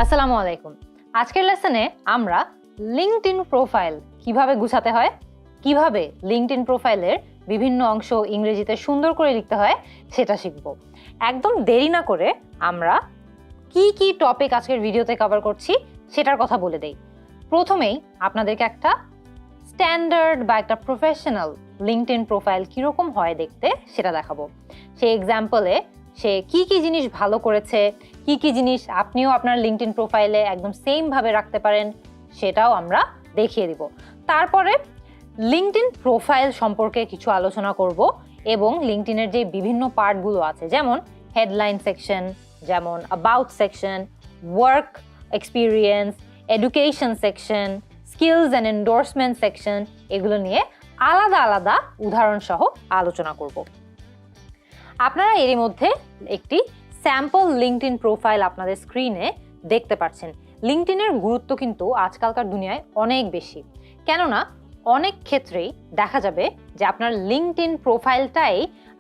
আসসালামু আলাইকুম। আজকের লেসনে আমরা লিঙ্কডইন প্রোফাইল কিভাবে গুছাতে হয়, কিভাবে লিঙ্কডইন প্রোফাইলের বিভিন্ন অংশ ইংরেজিতে সুন্দর করে লিখতে হয় সেটা শিখব। একদম দেরি না করে আমরা কি কি টপিক আজকের ভিডিওতে কভার করছি সেটার কথা বলে দেই। প্রথমেই আপনাদেরকে একটা স্ট্যান্ডার্ড বা একটা প্রফেশনাল লিঙ্কডইন প্রোফাইল কীরকম হয় দেখতে সেটা দেখাবো। সেই এক্সাম্পলে সে কি কি জিনিস ভালো করেছে, কি কি জিনিস আপনিও আপনার লিঙ্কডইন প্রোফাইলে একদম সেম ভাবে রাখতে পারেন সেটাও আমরা দেখিয়ে দিব। তারপরে লিঙ্কডইন প্রোফাইল সম্পর্কে কিছু আলোচনা করব এবং লিঙ্কডইনের যে বিভিন্ন পার্টগুলো আছে, যেমন হেডলাইন সেকশন, যেমন about section, work experience, education section, skills and endorsement section, এগুলো নিয়ে আলাদা আলাদা উদাহরণ সহ আলোচনা করব। আপনারা এরই মধ্যে একটি স্যাম্পল লিঙ্কডইন প্রোফাইল আপনাদের স্ক্রিনে দেখতে পাচ্ছেন। লিঙ্কডইনের গুরুত্ব কিন্তু আজকালকার দুনিয়ায় অনেক বেশি, কেননা অনেক ক্ষেত্রেই দেখা যাবে যে আপনার লিঙ্কডইন প্রোফাইলটাই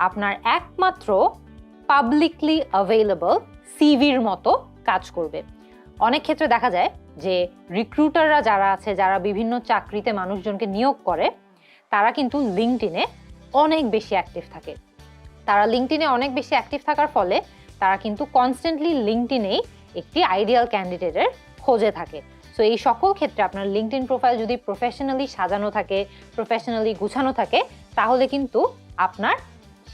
আপনার একমাত্র পাবলিকলি অ্যাভেলেবল সিভির মতো কাজ করবে। অনেক ক্ষেত্রে দেখা যায় যে রিক্রুটাররা যারা আছে, যারা বিভিন্ন চাকরিতে মানুষজনকে নিয়োগ করে, তারা কিন্তু লিঙ্কডইনে অনেক বেশি অ্যাক্টিভ থাকে। তারা লিঙ্কডইনে অনেক বেশি অ্যাক্টিভ থাকার ফলে তারা কিন্তু কনস্ট্যান্টলি লিঙ্কডইনেই একটি আইডিয়াল ক্যান্ডিডেটের খোঁজে থাকে। সো এই সকল ক্ষেত্রে আপনার লিঙ্কডইন প্রোফাইল যদি প্রফেশনালি সাজানো থাকে, প্রফেশনালি গুছানো থাকে, তাহলে কিন্তু আপনার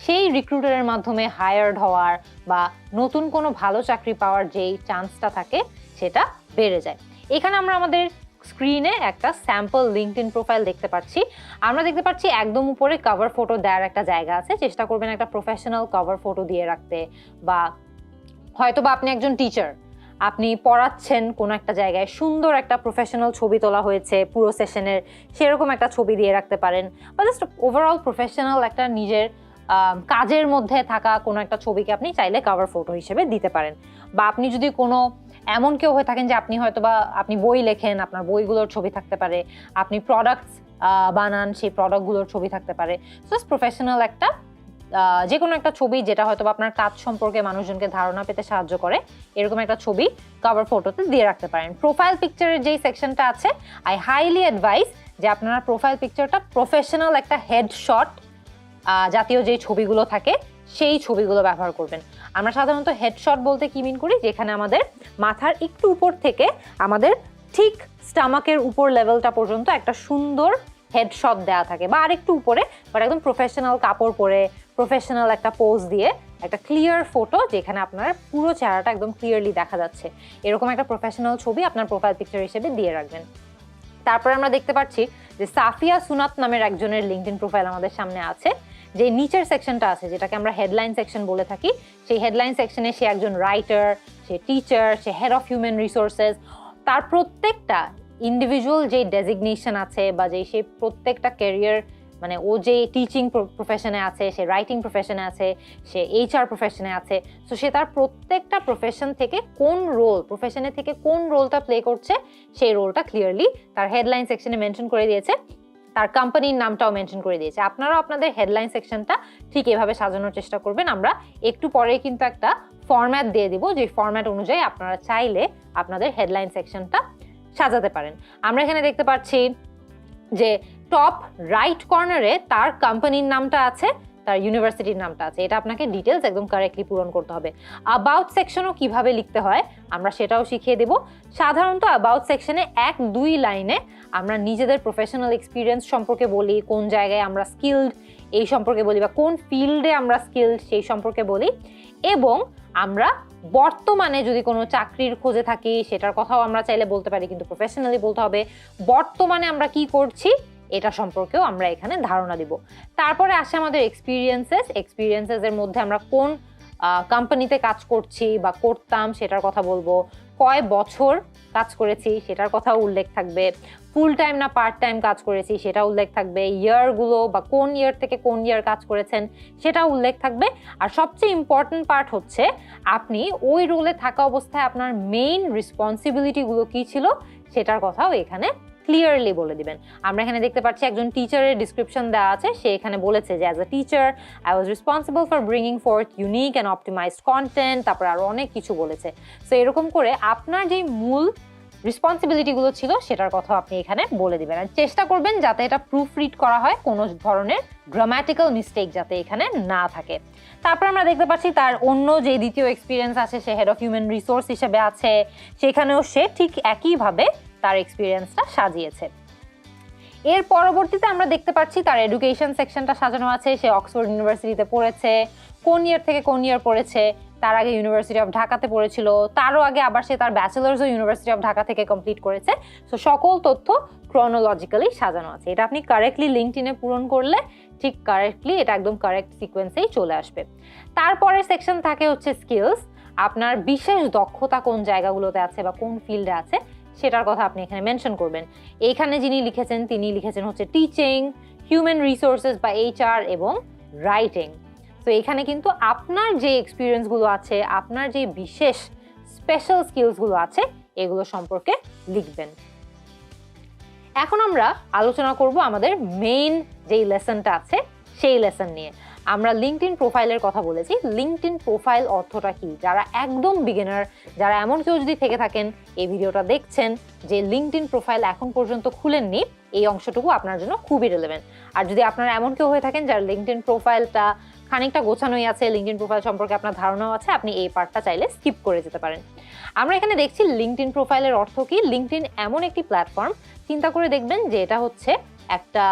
সেই রিক্রুটারের মাধ্যমে হায়ার্ড হওয়ার বা নতুন কোনো ভালো চাকরি পাওয়ার যেই চান্সটা থাকে সেটা বেড়ে যায়। এখানে আমরা আমাদের স্ক্রিনে একটা স্যাম্পল লিঙ্কডইন প্রোফাইল দেখতে পাচ্ছি। আমরা দেখতে পাচ্ছি একদম উপরে কভার ফটো দেওয়ার একটা জায়গা আছে। চেষ্টা করবেন একটা প্রফেশনাল কভার ফটো দিয়ে রাখতে, বা হয়তো বা আপনি একজন টিচার, আপনি পড়াচ্ছেন কোনো একটা জায়গায়, সুন্দর একটা প্রফেশনাল ছবি তোলা হয়েছে পুরো সেশনের, সেরকম একটা ছবি দিয়ে রাখতে পারেন, বা জাস্ট ওভারঅল প্রফেশনাল একটা নিজের কাজের মধ্যে থাকা কোনো একটা ছবিকে আপনি চাইলে কভার ফটো হিসেবে দিতে পারেন। বা আপনি যদি কোনো এমন কেউ হয়ে থাকেন যে আপনি হয়তো বা আপনি বই লেখেন, আপনার বইগুলোর ছবি থাকতে পারে, আপনি প্রোডাক্টস বানান, সেই প্রোডাক্টগুলোর ছবি থাকতে পারে। জাস্ট প্রফেশনাল একটা যে কোনো একটা ছবি যেটা হয়তো বা আপনার কাজ সম্পর্কে মানুষজনকে ধারণা পেতে সাহায্য করে, এরকম একটা ছবি কভার ফটোতে দিয়ে রাখতে পারেন। প্রোফাইল পিকচারের যেই সেকশনটা আছে, আই হাইলি অ্যাডভাইস যে আপনারা প্রোফাইল পিকচারটা প্রফেশনাল একটা হেডশট জাতীয় যেই ছবিগুলো থাকে সেই ছবিগুলো ব্যবহার করবেন। আমরা সাধারণত হেডশট বলতে কি মিন করি, যেখানে আমাদের মাথার একটু উপর থেকে আমাদের ঠিক স্টামাকের উপর লেভেলটা পর্যন্ত একটা সুন্দর হেডশট দেওয়া থাকে, বা আরেকটু উপরে, বাট একদম প্রফেশনাল কাপড় পরে প্রফেশনাল একটা পোজ দিয়ে একটা ক্লিয়ার ফটো, যেখানে আপনার পুরো চেহারাটা একদম ক্লিয়ারলি দেখা যাচ্ছে, এরকম একটা প্রফেশনাল ছবি আপনার প্রোফাইল পিকচার হিসেবে দিয়ে রাখবেন। তারপরে আমরা দেখতে পাচ্ছি যে সাফিয়া সুনাত নামের একজনের লিঙ্কডইন প্রোফাইল আমাদের সামনে আছে। যে নিচের সেকশনটা আছে, যেটাকে আমরা হেডলাইন সেকশন বলে থাকি, সেই হেডলাইন সেকশনে সে একজন writer, say teacher, say head of human resources. তার প্রত্যেকটা ইন্ডিভিজুয়াল যে ডেজিগনেশন আছে, বা যে সে প্রত্যেকটা ক্যারিয়ার, মানে ও যে টিচিং প্রফেশনে আছে, সে রাইটিং প্রফেশনে আছে, সে এইচআর প্রফেশনে আছে, সো সে তার প্রত্যেকটা প্রফেশন থেকে কোন রোল, প্রফেশনে থেকে কোন রোলটা প্লে করছে সেই রোলটা ক্লিয়ারলি তার হেডলাইন সেকশনে মেনশন করে দিয়েছে, তার কোম্পানির নামটাও মেনশন করে দিয়েছে। আপনারাও আপনাদের হেডলাইন সেকশনটা ঠিক এভাবে সাজানোর চেষ্টা করবেন। আমরা একটু পরে কিন্তু একটা ফরম্যাট দিয়ে দিব, যে ফরম্যাট অনুযায়ী আপনারা চাইলে আপনাদের হেডলাইন সেকশনটা সাজাতে পারেন। আমরা এখানে দেখতে পাচ্ছি যে টপ রাইট কর্নারে তার কোম্পানির নামটা আছে, তার ইউনিভার্সিটির নামটা আছে। এটা আপনাকে ডিটেলস একদম কারেক্টলি পূরণ করতে হবে। অ্যাবাউট সেকশনও কিভাবে লিখতে হয় আমরা সেটাও শিখিয়ে দেব। সাধারণত অ্যাবাউট সেকশনে 1-2 লাইনে আমরা নিজেদের প্রফেশনাল এক্সপিরিয়েন্স সম্পর্কে বলি, কোন জায়গায় আমরা স্কিলড এই সম্পর্কে বলি, বা কোন ফিল্ডে আমরা স্কিলড সেই সম্পর্কে বলি, এবং আমরা বর্তমানে যদি কোনো চাকরির খোঁজে থাকি সেটার কথাও আমরা চাইলে বলতে পারি, কিন্তু প্রফেশনালি বলতে হবে বর্তমানে আমরা কি করছি এটা সম্পর্কেও আমরা এখানে ধারণা দিব। তারপরে আসে আমাদের এক্সপিরিয়েন্সেসের মধ্যে আমরা কোন কোম্পানিতে কাজ করছি বা করতাম সেটার কথা বলবো, কয় বছর কাজ করেছি সেটার কথাও উল্লেখ থাকবে, ফুল টাইম না পার্ট টাইম কাজ করেছি সেটা উল্লেখ থাকবে, ইয়ারগুলো বা কোন ইয়ার থেকে কোন ইয়ার কাজ করেছেন সেটা উল্লেখ থাকবে। আর সবচেয়ে ইম্পর্টেন্ট পার্ট হচ্ছে আপনি ওই রোলে থাকা অবস্থায় আপনার মেইন রেসপন্সিবিলিটিগুলো কি ছিল সেটার কথাও এখানে ক্লিয়ারলি বলে দিবেন। আমরা এখানে দেখতে পাচ্ছি একজন টিচারের ডিসক্রিপশন দেওয়া আছে, সে এখানে বলেছে যে as a teacher I was responsible for bringing fourth unique and optimised content, তারপর আরও অনেক কিছু বলেছে। সো এরকম করে আপনার যেই মূল রেসপন্সিবিলিটিগুলো ছিল সেটার কথা আপনি এখানে বলে দিবেন। আর চেষ্টা করবেন যাতে এটা প্রুফ রিড করা হয়, কোনো ধরনের গ্রামাটিক্যাল মিস্টেক যাতে এখানে না থাকে। তারপর আমরা দেখতে পাচ্ছি তার অন্য যে দ্বিতীয় এক্সপিরিয়েন্স আছে, সে হেড অফ হিউম্যান রিসোর্স হিসেবে আছে, সেখানেও সে ঠিক একইভাবে তার এক্সপিরিয়েন্সটা সাজিয়েছে। এর পরবর্তীতে আমরা দেখতে পাচ্ছি তার এডুকেশন সেকশনটা সাজানো আছে, সে অক্সফোর্ড ইউনিভার্সিটিতে পড়েছে, কোন ইয়ার থেকে কোন ইয়ার পড়েছে, তার আগে ইউনিভার্সিটি অফ ঢাকাতে পড়েছিল, তারও আগে আবার সে তার ব্যাচেলার্সও ইউনিভার্সিটি অফ ঢাকা থেকে কমপ্লিট করেছে। সো সকল তথ্য ক্রনোলজিক্যালি সাজানো আছে। এটা আপনি কারেক্টলি লিঙ্কডইনে পূরণ করলে ঠিক কারেক্টলি এটা একদম কারেক্ট সিকোয়েন্সেই চলে আসবে। তারপরের সেকশন থাকে হচ্ছে স্কিলস, আপনার বিশেষ দক্ষতা কোন জায়গাগুলোতে আছে বা কোন ফিল্ডে আছে সেটার কথা আপনি এখানে মেনশন করবেন। এইখানে যিনি লিখেছেন তিনি লিখেছেন হচ্ছে টিচিং, হিউম্যান রিসোর্সেস বা এইচআর এবং রাইটিং। তো এখানে কিন্তু আপনার যে এক্সপিরিয়েন্সগুলো আছে, আপনার যে বিশেষ স্পেশাল স্কিলসগুলো আছে এগুলো সম্পর্কে লিখবেন। এখন আমরা আলোচনা করব আমাদের মেইন যেই লেসনটা আছে সেই লেসন নিয়ে। আমরা লিঙ্কডইন প্রোফাইলের কথা বলেছি। লিঙ্কডইন প্রোফাইল অর্থটা কি? যারা একদম বিগিনার, যারা এমন কেউ যদি থেকে থাকেন এই ভিডিওটা দেখছেন যে লিঙ্কডইন প্রোফাইল এখন পর্যন্ত খুলেননি, এই অংশটুকু আপনার জন্য খুবই রিলেভেন্ট। আর যদি আপনারা এমন কেউ হয়ে থাকেন যার লিঙ্কডইন প্রোফাইলটা খানিকটা গোছানোই আছে, লিঙ্কডইন প্রোফাইল সম্পর্কে আপনার ধারণাও আছে, আপনি এই পার্টটা চাইলে স্কিপ করে যেতে পারেন। আমরা এখানে দেখছি লিঙ্কডইন প্রোফাইলের অর্থ কি। লিঙ্কডইন এমন একটি প্ল্যাটফর্ম, চিন্তা করে দেখবেন যে এটা হচ্ছে একটা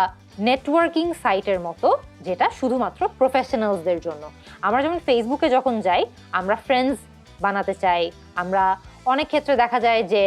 নেটওয়ার্কিং সাইটের মতো, যেটা শুধুমাত্র প্রফেশনালসদের জন্য। আমরা যেমন ফেসবুকে যখন যাই আমরা ফ্রেন্ডস বানাতে চাই, আমরা অনেক ক্ষেত্রে দেখা যায় যে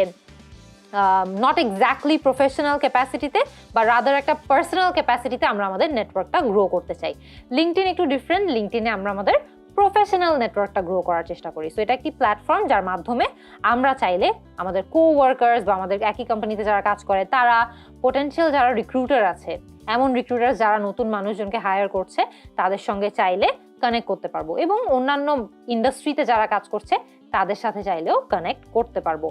নট এক্স্যাক্টলি প্রফেশনাল ক্যাপাসিটিতে বা রাদার একটা পার্সোনাল ক্যাপাসিটিতে আমরা আমাদের নেটওয়ার্কটা গ্রো করতে চাই। লিঙ্কডইন একটু ডিফারেন্ট। লিঙ্কডইনে আমরা আমাদের প্রফেশনাল নেটওয়ার্কটা গ্রো করার চেষ্টা করি। সো এটা একটি প্ল্যাটফর্ম যার মাধ্যমে আমরা চাইলে আমাদের কো-ওয়ার্কার্স বা আমাদের একই কোম্পানিতে যারা কাজ করে তারা, পোটেনশিয়াল যারা রিক্রুটার আছে, এমন রিক্রুটার যারা নতুন মানুষজনকে হায়ার করছে তাদের সঙ্গে চাইলে কানেক্ট করতে পারবো, এবং অন্যান্য ইন্ডাস্ট্রিতে যারা কাজ করছে তাদের সাথে চাইলেও কানেক্ট করতে পারবো।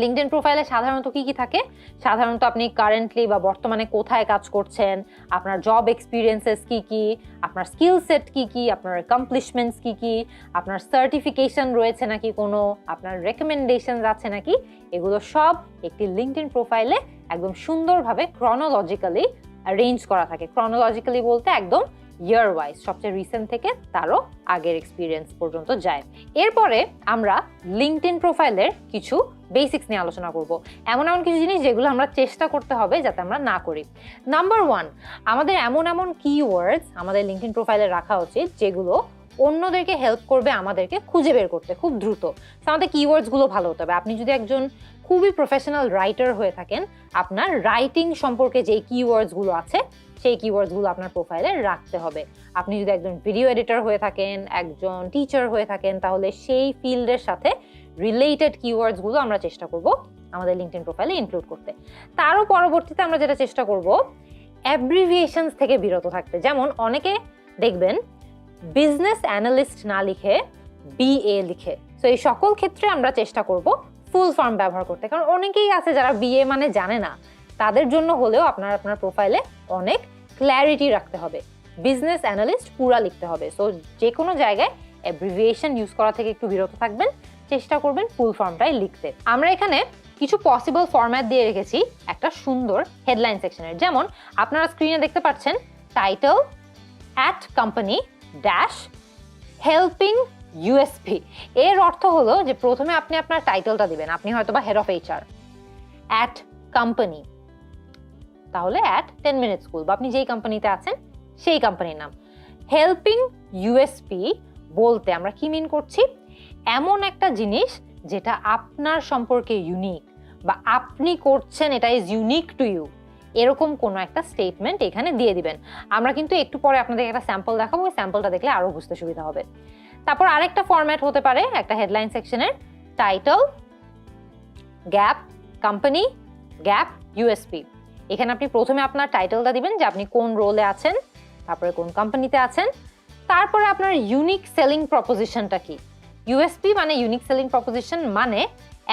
লিঙ্কডইন প্রোফাইলে সাধারণত কি কি থাকে? সাধারণত আপনি কারেন্টলি বা বর্তমানে কোথায় কাজ করছেন, আপনার জব এক্সপিরিয়েন্সেস কি কি, আপনার স্কিল সেট কি কি, আপনার অ্যাকমপ্লিশমেন্টস কি কি, আপনার সার্টিফিকেশন রয়েছে নাকি কোনো, আপনার রেকমেন্ডেশনস আছে নাকি, এগুলো সব একটি লিঙ্কডইন প্রোফাইলে একদম সুন্দরভাবে ক্রনোলজিক্যালি অ্যারেঞ্জ করা থাকে। ক্রনোলজিক্যালি বলতে একদম ইয়ার ওয়াইজ, সবচেয়ে রিসেন্ট থেকে তারও আগের এক্সপিরিয়েন্স পর্যন্ত যায়। এরপরে আমরা লিঙ্কডইন প্রোফাইলের কিছু বেসিক্স নিয়ে আলোচনা করব। এমন এমন কিছু জিনিস যেগুলো আমরা চেষ্টা করতে হবে যাতে আমরা না করি। নাম্বার 1, আমাদের এমন এমন কিওয়ার্ডস আমাদের লিঙ্কডইন প্রোফাইলে রাখা উচিত যেগুলো অন্যদেরকে হেল্প করবে আমাদেরকে খুঁজে বের করতে খুব দ্রুত। আমাদের কিওয়ার্ডসগুলো ভালো হতে হবে। আপনি যদি একজন খুবই প্রফেশনাল রাইটার হয়ে থাকেন, আপনার রাইটিং সম্পর্কে যেই কিওয়ার্ডসগুলো আছে সেই কিওয়ার্ডসগুলো আপনার প্রোফাইলে রাখতে হবে। আপনি যদি একজন ভিডিও এডিটর হয়ে থাকেন, একজন টিচার হয়ে থাকেন, তাহলে সেই ফিল্ডের সাথে রিলেটেড কিওয়ার্ডসগুলো আমরা চেষ্টা করব আমাদের লিঙ্কডইন প্রোফাইলে ইনক্লুড করতে। তারও পরবর্তীতে আমরা যেটা চেষ্টা করব অ্যাব্রিভিয়েশনস থেকে বিরত থাকতে। যেমন অনেকে দেখবেন বিজনেস অ্যানালিস্ট না লিখে BA লিখে। সো এই সকল ক্ষেত্রে আমরা চেষ্টা করব ফুল ফর্ম ব্যবহার করতে, কারণ অনেকেই আছে যারা BA মানে জানে না, তাদের জন্য হলেও আপনার প্রোফাইলে অনেক ক্ল্যারিটি রাখতে হবে। বিজনেস অ্যানালিস্ট পুরা লিখতে হবে। সো যে কোনো জায়গায় অ্যাব্রিভিয়েশন ইউজ করা থেকে একটু বিরত থাকবেন, চেষ্টা করবেন ফুল ফর্মটাই লিখতে। আমরা এখানে কিছু পসিবল ফরম্যাট দিয়ে রেখেছি একটা সুন্দর হেডলাইন সেকশনের। যেমন আপনারা স্ক্রিনে দেখতে পাচ্ছেন টাইটেল @company helping USP। এর অর্থ হলো যে প্রথমে আপনি আপনার টাইটেলটা দিবেন, আপনি হয়তো বা হেড অফ HR @company, তাহলে @10 minute school বা আপনি যেই কোম্পানিতে আছেন সেই কোম্পানির নাম। হেল্পিং USP বলতে আমরা কি মিন করছি? এমন একটা জিনিস যেটা আপনার সম্পর্কে ইউনিক বা আপনি করছেন এটা ইজ ইউনিক টু ইউ, এরকম কোনো একটা স্টেটমেন্ট এখানে দিয়ে দিবেন। আমরা কিন্তু একটু পরে আপনাদের একটা স্যাম্পল দেখাবো, ওই স্যাম্পলটা দেখলে আরো বুঝতে সুবিধা হবে। তারপর আরেকটা ফরম্যাট হতে পারে একটা হেডলাইন সেকশনের title gap company gap USP। এখানে আপনি প্রথমে আপনার টাইটেলটা দিবেন যে আপনি কোন রোলে আছেন, তারপরে কোন কোম্পানিতে আছেন, তারপরে আপনার ইউনিক সেলিং প্রপোজিশনটা কি। USP মানে ইউনিক সেলিং প্রপোজিশন, মানে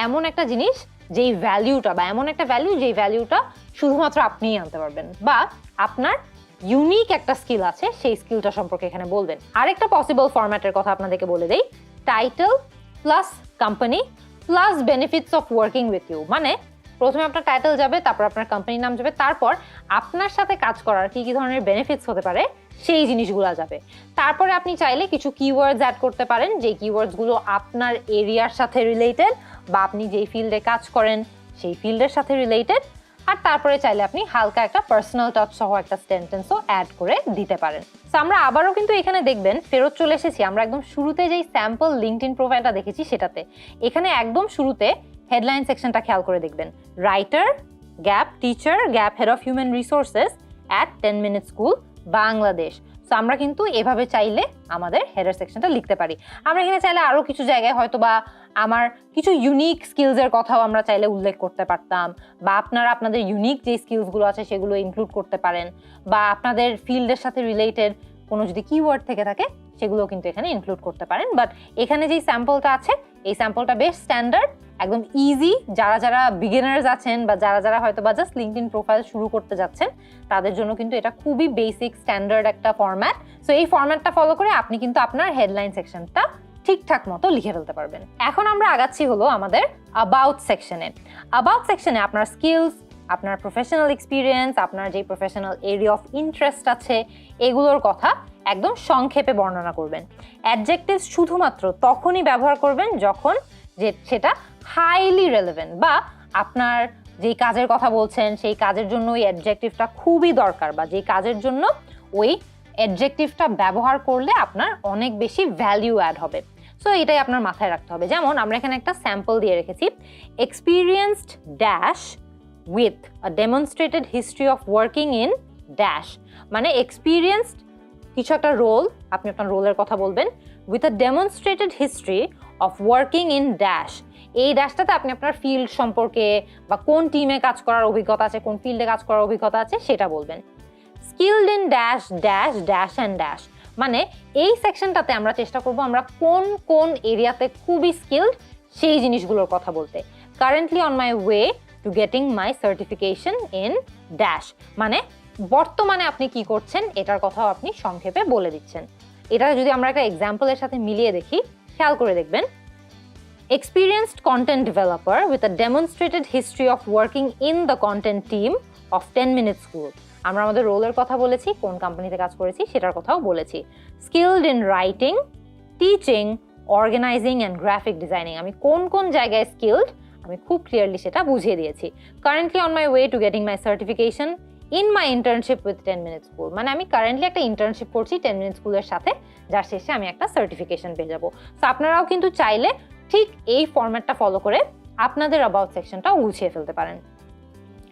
এমন একটা জিনিস যেই ভ্যালুটা বা এমন একটা ভ্যালু যেই ভ্যালুটা শুধুমাত্র আপনিই আনতে পারবেন, বা আপনার ইউনিক একটা স্কিল আছে সেই স্কিলটা সম্পর্কে এখানে বলবেন। আরেকটা পসিবল ফরম্যাটের কথা আপনাদেরকে বলে দেই, title plus company plus benefits of working with you. মানে প্রথমে আপনার টাইটেল যাবে, তারপর আপনার কোম্পানির নাম যাবে, তারপর আপনার সাথে কাজ করার কি কি ধরনের বেনিফিটস হতে পারে সেই জিনিসগুলো যাবে। তারপরে আপনি চাইলে কিছু কিওয়ার্ডস অ্যাড করতে পারেন, যে কিওয়ার্ডসগুলো আপনার এরিয়ার সাথে রিলেটেড বা আপনি যেই ফিল্ডে কাজ করেন সেই ফিল্ডের সাথে রিলেটেড। আর তারপরে চাইলে আপনি হালকা একটা পার্সোনাল টাচ সহ একটা সেন্টেন্সও অ্যাড করে দিতে পারেন। তো আমরা আবারও কিন্তু এখানে দেখবেন ফেরত চলে এসেছি আমরা একদম শুরুতে যেই স্যাম্পল লিঙ্কডইন প্রোফাইলটা দেখেছি সেটাতে। এখানে একদম শুরুতে হেডলাইন সেকশনটা খেয়াল করে দেখবেন, writer gap teacher gap head of human resources at 10 minute school Bangladesh. So আমরা কিন্তু এভাবে চাইলে আমাদের হেডার সেকশনটা লিখতে পারি। আমরা এখানে চাইলে আরও কিছু জায়গায় হয়তো বা আমার কিছু ইউনিক স্কিলসের কথাও আমরা চাইলে উল্লেখ করতে পারতাম, বা আপনারা আপনাদের ইউনিক যে স্কিলসগুলো আছে সেগুলো ইনক্লুড করতে পারেন, বা আপনাদের ফিল্ডের সাথে রিলেটেড কোনো যদি কিওয়ার্ড থেকে থাকে সেগুলো কিন্তু এখানে ইনক্লুড করতে পারেন। বাট এখানে যেই স্যাম্পলটা আছে এই স্যাম্পলটা বেশ স্ট্যান্ডার্ড, একদম ইজি। যারা যারা বিগিনার্স আছেন বা যারা যারা হয়তো বা জাস্ট লিঙ্কডইন প্রোফাইল শুরু করতে যাচ্ছেন তাদের জন্য কিন্তু এটা খুবই বেসিক স্ট্যান্ডার্ড একটা ফরম্যাট। সো এই ফরম্যাটটা ফলো করে আপনি কিন্তু আপনার হেডলাইন সেকশনটা ঠিকঠাক মতো লিখে ফেলতে পারবেন। এখন আমরা আগাচ্ছি হলো আমাদের অ্যাবাউট সেকশনে। অ্যাবাউট সেকশনে আপনার স্কিলস, আপনার প্রফেশনাল এক্সপিরিয়েন্স, আপনার যে প্রফেশনাল এরিয়া অফ ইন্টারেস্ট আছে এগুলোর কথা একদম সংক্ষেপে বর্ণনা করবেন। অ্যাডজেক্টিভ শুধুমাত্র তখনই ব্যবহার করবেন যখন সেটা হাইলি রেলেভেন্ট, বা আপনার যেই কাজের কথা বলছেন সেই কাজের জন্য ওই অ্যাডজেক্টিভটা খুবই দরকার, বা যেই কাজের জন্য ওই অ্যাডজেক্টিভটা ব্যবহার করলে আপনার অনেক বেশি ভ্যালু অ্যাড হবে। সো এটাই আপনার মাথায় রাখতে হবে। যেমন আমরা এখানে একটা স্যাম্পল দিয়ে রেখেছি, experienced dash with a demonstrated history of working in dash. মানে এক্সপিরিয়েন্সড কিছু একটা রোল, আপনি আপনার রোলের কথা বলবেন, with a demonstrated history of working in dash. এই ড্যাশটাতে আপনি আপনার ফিল্ড সম্পর্কে বা কোন টিমে কাজ করার অভিজ্ঞতা আছে, কোন ফিল্ডে কাজ করার অভিজ্ঞতা আছে সেটা বলবেন। Skilled in dash dash dash and dash. মানে এই সেকশনটাতে আমরা চেষ্টা করব আমরা কোন কোন এরিয়াতে খুবই স্কিলড সেই জিনিসগুলোর কথা বলতে। Currently on my way to getting my certification in dash. মানে বর্তমানে আপনি কি করছেন এটার কথাও আপনি সংক্ষেপে বলে দিচ্ছেন। এটা যদি আমরা একটা এক্সাম্পলের সাথে মিলিয়ে দেখি, খেয়াল করে দেখবেন, experienced content developer with a demonstrated history of working in the content team of 10 minute school. আমরা আমাদের রোলের কথা বলেছি, কোন কোম্পানিতে কাজ করেছি সেটার কথাও বলেছি। skilled in writing, teaching, organizing and graphic designing. আমি কোন কোন জায়গায় skilled আমি খুব ক্লিয়ারলি সেটা বুঝিয়ে দিয়েছি। currently on my way to getting my certification in my internship with 10 minute school. মানে আমি কারেন্টলি একটা ইন্টার্নশিপ করছি 10 minute স্কুলের সাথে, যার শেষে আমি একটা সার্টিফিকেশন পেয়ে যাবো। তো আপনারাও কিন্তু চাইলে ঠিক এই ফরম্যাটটা ফলো করে আপনাদের অ্যাবাউট সেকশনটা গুছিয়ে ফেলতে পারেন।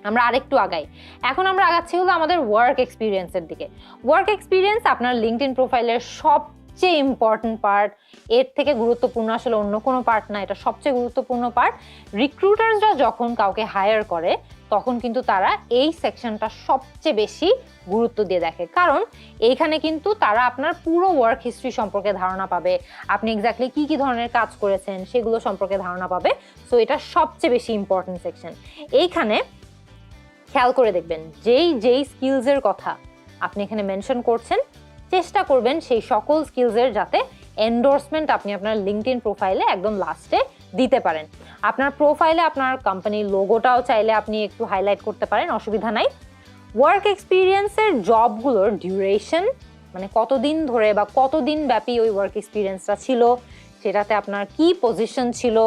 আমরা আরেকটু আগাই। এখন আমরা আগাচ্ছি হলো আমাদের ওয়ার্ক এক্সপিরিয়েন্সের দিকে। ওয়ার্ক এক্সপিরিয়েন্স আপনার লিঙ্কডইন প্রোফাইলের সবচেয়ে ইম্পর্টেন্ট পার্ট, এর থেকে গুরুত্বপূর্ণ আসলে অন্য কোনো পার্ট না, এটা সবচেয়ে গুরুত্বপূর্ণ পার্ট। রিক্রুটার্সরা যখন কাউকে হায়ার করে তখন কিন্তু তারা এই সেকশনটা সবচেয়ে বেশি গুরুত্ব দিয়ে দেখে, কারণ এইখানে কিন্তু তারা আপনার পুরো ওয়ার্ক হিস্ট্রি সম্পর্কে ধারণা পাবে, আপনি এক্স্যাক্টলি কি কি ধরনের কাজ করেছেন সেগুলো সম্পর্কে ধারণা পাবে। সো এটা সবচেয়ে বেশি ইম্পর্টেন্ট সেকশন। এইখানে খেয়াল করে দেখবেন যেই স্কিলসের কথা আপনি এখানে মেনশন করছেন, চেষ্টা করবেন সেই সকল স্কিলসের যাতে এন্ডোর্সমেন্ট আপনি আপনার লিঙ্কডইন প্রোফাইলে একদম লাস্টে দিতে পারেন। আপনার প্রোফাইলে আপনার কোম্পানির লোগোটাও চাইলে আপনি একটু হাইলাইট করতে পারেন, অসুবিধা নাই। ওয়ার্ক এক্সপিরিয়েন্সের জবগুলোর ডিউরেশন, মানে কতদিন ধরে বা কতদিন ব্যাপী ওই ওয়ার্ক এক্সপিরিয়েন্সটা ছিল, সেটাতে আপনার কি পজিশন ছিল,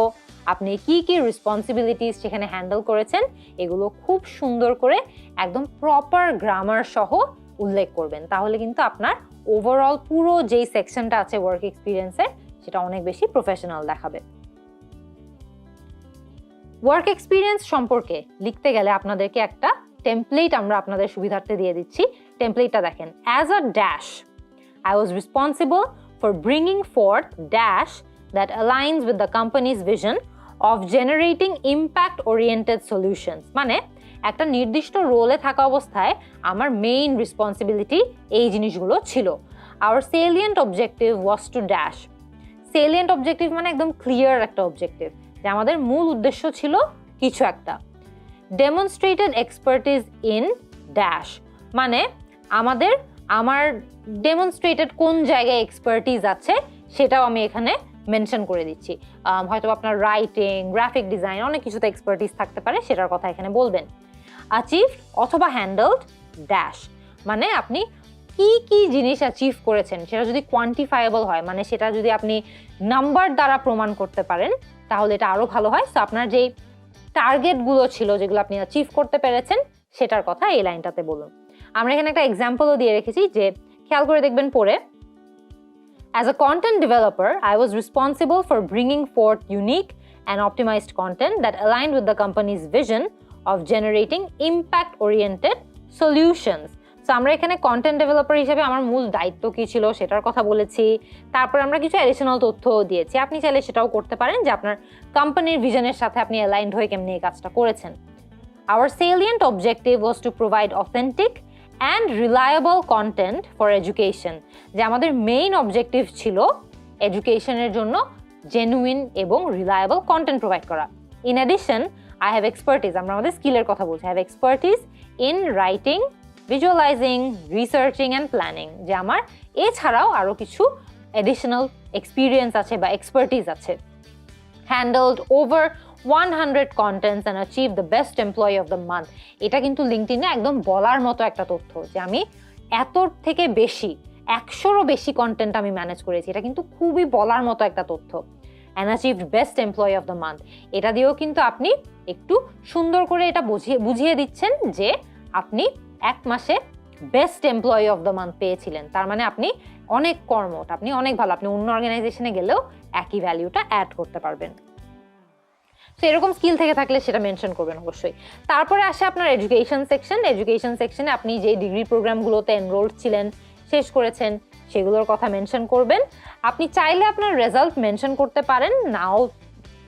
আপনি কি কি রেসপন্সিবিলিটিস সেখানে হ্যান্ডেল করেছেন, এগুলো খুব সুন্দর করে একদম প্রপার গ্রামার সহ উল্লেখ করবেন। তাহলে কিন্তু আপনার ওভারঅল পুরো যেই সেকশনটা আছে ওয়ার্ক এক্সপিরিয়েন্সের সেটা অনেক বেশি প্রফেশনাল দেখাবে। ওয়ার্ক এক্সপিরিয়েন্স সম্পর্কে লিখতে গেলে আপনাদেরকে একটা টেমপ্লেট আমরা আপনাদের সুবিধার্থে দিয়ে দিচ্ছি। টেমপ্লেটটা দেখেন, as a dash I was responsible for bringing forth dash that aligns with the companies vision of generating impact oriented solutions. মানে একটা নির্দিষ্ট রোলে থাকা অবস্থায় আমার মেইন রেসপন্সিবিলিটি এই জিনিসগুলো ছিল। Hour সেলিয়েন্ট objective was to dash. সেলিয়েন্ট objective মানে একদম ক্লিয়ার একটা অবজেক্টিভ, যে আমাদের মূল উদ্দেশ্য ছিল কিছু একটা। ডেমনস্ট্রেটেড এক্সপার্টিস ইন ড্যাশ মানে আমার ডেমনস্ট্রেটেড কোন জায়গায় এক্সপার্টিস আছে সেটাও আমি এখানে মেনশন করে দিচ্ছি। হয়তো আপনার রাইটিং, গ্রাফিক ডিজাইন, অনেক কিছুতে এক্সপার্টিস থাকতে পারে, সেটার কথা এখানে বলবেন। অ্যাচিভড অথবা হ্যান্ডেলড ড্যাশ মানে আপনি কি কি জিনিস অ্যাচিভ করেছেন সেটা যদি কোয়ান্টিফায়েবল হয়, মানে সেটা যদি আপনি নাম্বার দ্বারা প্রমাণ করতে পারেন তাহলে এটা আরো ভালো হয়। সো আপনার যেই টার্গেটগুলো ছিল যেগুলো আপনি অ্যাচিভ করতে পেরেছেন সেটার কথা এই লাইনটাতে বলুন। আমরা এখানে একটা এক্সাম্পলও দিয়ে রেখেছি, যে খেয়াল করে দেখবেন পরে। As a content developer, I was responsible for bringing forth unique and optimized content that aligned with the company's vision of generating impact-oriented solutions. So আমরা এখানে কন্টেন্ট ডেভেলপার হিসেবে আমার মূল দায়িত্ব কি ছিল সেটার কথা বলেছি। তারপর আমরা কিছু অ্যাডিশনাল তথ্য দিয়েছি, আপনি চাইলে সেটাও করতে পারেন যে আপনার কোম্পানির ভিশনের সাথে আপনি অ্যালাইন্ড হয়ে কেমনি এই কাজটা করেছেন। Our salient objective was to provide authentic and reliable content for education. যে আমাদের মেইন অবজেক্টিভ ছিল এডুকেশনের জন্য জেনুইন এবং রিলায়েবল কন্টেন্ট প্রোভাইড করা। In addition, I have expertise, আমরা আমাদের স্কিলের কথা বলছি, I have expertise in writing, visualizing, researching and planning। যে আমার এছাড়াও আরো কিছু অ্যাডিশনাল এক্সপিরিয়েন্স আছে বা এক্সপার্টিস আছে। Handled over 100 contents and achieved the best employee of the month। এটা কিন্তু লিঙ্কডইনে একদম বলার মতো একটা তথ্য, যে আমি এত থেকে বেশি 100রও বেশি কন্টেন্ট আমি ম্যানেজ করেছি, এটা কিন্তু খুবই বলার মতো একটা তথ্য। and achieved best employee of the month, এটা দিয়েও কিন্তু আপনি একটু সুন্দর করে এটা বুঝিয়ে দিচ্ছেন যে আপনি এক মাসে best employee of the month পেয়েছিলেন। তার মানে আপনি অনেক কর্মঠ, আপনি অনেক ভালো, আপনি অন্য অর্গানাইজেশনে গেলেও একই ভ্যালুটা অ্যাড করতে পারবেন। তো এরকম স্কিল থেকে থাকলে সেটা মেনশন করবেন অবশ্যই। তারপরে আসে আপনার এডুকেশন সেকশন। এডুকেশন সেকশনে আপনি যে ডিগ্রি প্রোগ্রামগুলোতে এনরোলড ছিলেন, শেষ করেছেন, সেগুলোর কথা মেনশন করবেন। আপনি চাইলে আপনার রেজাল্ট মেনশন করতে পারেন, নাও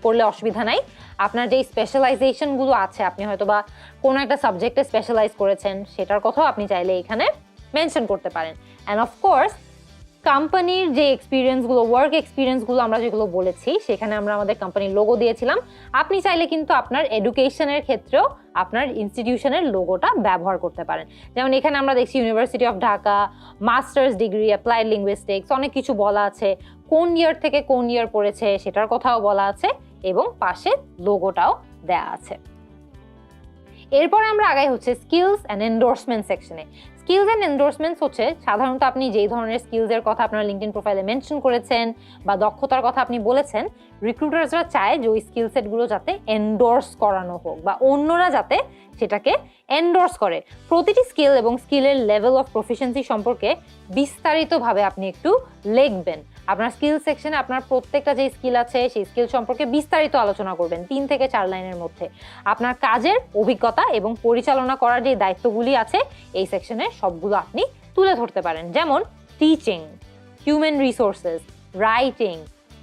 করলে অসুবিধা নাই। আপনার যেই স্পেশালাইজেশনগুলো আছে, আপনি হয়তো বা কোনো একটা সাবজেক্টে স্পেশালাইজ করেছেন, সেটার কথাও আপনি চাইলে এখানে মেনশন করতে পারেন। অ্যান্ড অফকোর্স কোম্পানির যে এক্সপিরিয়েন্সগুলো, ওয়ার্ক এক্সপিরিয়েন্সগুলো আমরা যেগুলো বলেছি, সেখানে আমরা আমাদের কোম্পানির লোগো দিয়েছিলাম। আপনি চাইলে কিন্তু আপনার এডুকেশনের ক্ষেত্রেও আপনার ইনস্টিটিউশনের লোগোটা ব্যবহার করতে পারেন। যেমন এখানে আমরা দেখছি university of Dhaka, masters degree, applied linguistics, অনেক কিছু বলা আছে, কোন ইয়ার থেকে কোন ইয়ার পড়েছে সেটার কথাও বলা আছে, এবং পাশে লোগোটাও দেয়া আছে। এরপরে আমরা আগাই হচ্ছে স্কিলস অ্যান্ড এন্ডোর্সমেন্ট সেকশনে। স্কিলস অ্যান্ড এন্ডোর্সমেন্টস হচ্ছে সাধারণত আপনি যেই ধরনের স্কিলসের কথা আপনার লিঙ্কডইন প্রোফাইলে মেনশন করেছেন বা দক্ষতার কথা আপনি বলেছেন, রিক্রুটার্সরা চায় যে ওই স্কিল সেটগুলো যাতে এন্ডোর্স করানো হোক বা অন্যরা যাতে সেটাকে এন্ডোর্স করে। প্রতিটি স্কিল এবং স্কিলের লেভেল অফ প্রফিসিয়েন্সি সম্পর্কে বিস্তারিতভাবে আপনি একটু লিখবেন। আপনার স্কিল সেকশনে আপনার প্রত্যেকটা যে স্কিল আছে সেই স্কিল সম্পর্কে বিস্তারিত আলোচনা করবেন 3 থেকে 4 লাইনের মধ্যে। আপনার কাজের অভিজ্ঞতা এবং পরিচালনা করার যে দায়িত্বগুলি আছে এই সেকশনে সবগুলো আপনি তুলে ধরতে পারেন, যেমন teaching, human resources, writing,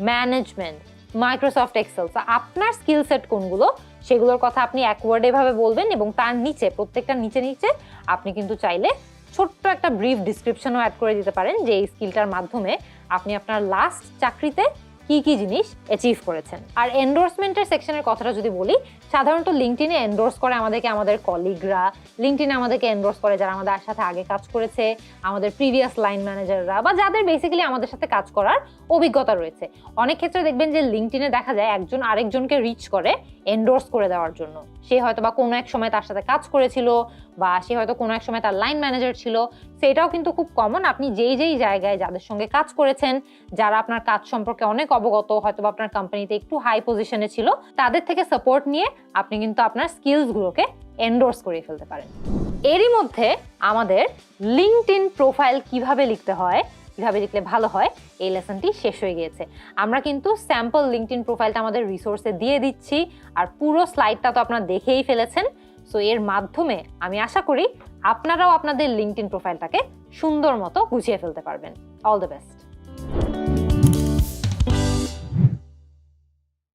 management, Microsoft Excel. আপনার স্কিল সেট কোনগুলো সেগুলোর কথা আপনি এক ওয়ার্ডে ভাবে বলবেন, এবং তার নিচে প্রত্যেকটা নিচে আপনি কিন্তু চাইলে ছোট্ট একটা ব্রিফ ডিসক্রিপশনও অ্যাড করে দিতে পারেন যে এই স্কিলটার মাধ্যমে আপনি আপনার লাস্ট চাকরিতে কি কি জিনিস অ্যাচিভ করেছেন। আর এন্ডোর্সমেন্টের সেকশনের কথাটা যদি বলি, সাধারণত লিঙ্কডইনে এন্ডোর্স করে আমাদেরকে আমাদের কলিগরা, লিঙ্কডইনে আমাদেরকে এন্ডোর্স করে যারা আমাদের সাথে আগে কাজ করেছে, আমাদের প্রিভিয়াস লাইন ম্যানেজাররা, বা যাদের বেসিক্যালি আমাদের সাথে কাজ করার অভিজ্ঞতা রয়েছে। অনেক ক্ষেত্রে দেখবেন যে লিঙ্কডইনে দেখা যায় একজন আরেকজনকে রিচ করে এন্ডোর্স করে দেওয়ার জন্য। সে হয়তো বা কোনো এক সময় তার সাথে কাজ করেছিল, বা সে হয়তো কোনো এক সময় তার লাইন ম্যানেজার ছিল। সেটাও কিন্তু খুব কমন। আপনি যেই জায়গায় যাদের সঙ্গে কাজ করেছেন, যারা আপনার কাজ সম্পর্কে অনেক অবগত, হয়তো বা আপনার কোম্পানিতে একটু হাই পজিশনে ছিল, তাদের থেকে সাপোর্ট নিয়ে আপনি কিন্তু আপনার স্কিলসগুলোকে এন্ডোর্স করে ফেলতে পারেন। এরই মধ্যে আমাদের লিঙ্কডইন প্রোফাইল কিভাবে লিখতে হয়, কিভাবে লিখলে ভালো হয়, এই লেসনটি শেষ হয়ে গিয়েছে। আমরা কিন্তু স্যাম্পল লিঙ্কডইন প্রোফাইলটা আমাদের রিসোর্সে দিয়ে দিচ্ছি, আর পুরো স্লাইডটা তো আপনারা দেখেই ফেলেছেন। সো এর মাধ্যমে আমি আশা করি আপনারাও আপনাদের লিঙ্কডইন প্রোফাইলটাকে সুন্দর মতো গুছিয়ে ফেলতে পারবেন। All the best.